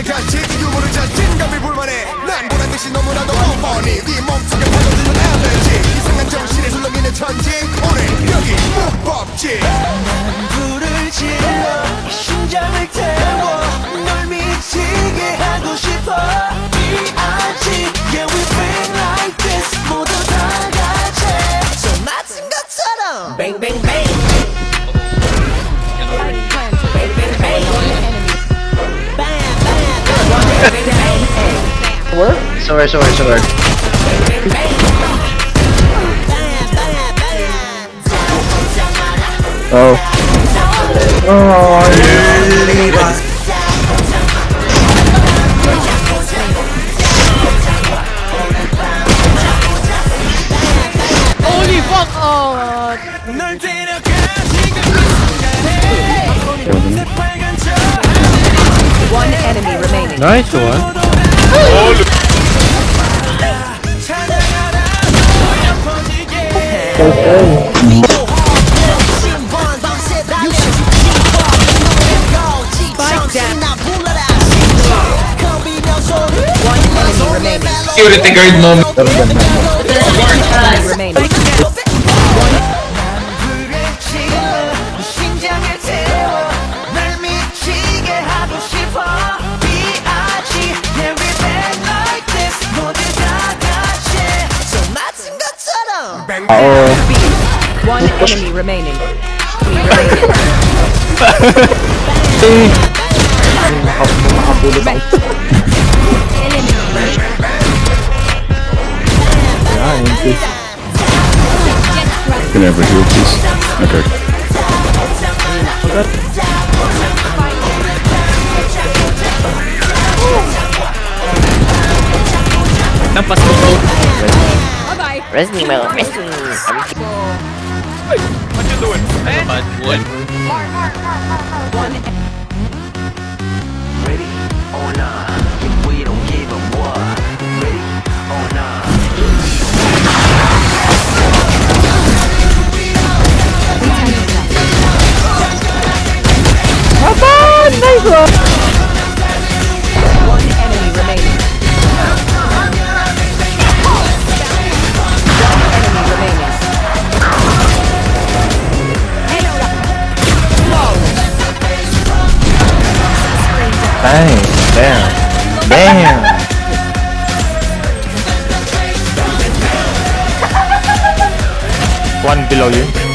간직 유머를 자신감이 불만해 난 보란듯이 너무나도 뻔뻔히 네 몸속에 파고드는 에너지 이상한 정신에 술렁이는 천지 오늘 여기 못 뽑지 난 불을 질러 심장을 태워 널 미치게 하고 싶어 B.I.G. Yeah we bang like this 모두 다 같이 저 맞은 것처럼 Bang bang bang Bang bang bang Bam bam bang bang Where? Sorry. Bang bang Bam bam bam Oh. Oh, Holy fuck! Oh. 널 데려가 지금 이 빨간 저 One enemy remaining. nice one. 찾아가라 퍼지게 Spike down. One enemy remaining. Cute the guard moment. Enemy remaining. 심장을 태워 날 미치게 하고 싶어 B.I.G. Yeah we bang like this 모두 다 같이 저 맞은 것처럼 One enemy remaining. Can I ever heal, please? Okay. Resting, man. Resting. Ready or not we don't give a what Ready or not One enemy remaining. One enemy remaining. Bang. Damn. Damn. One below you.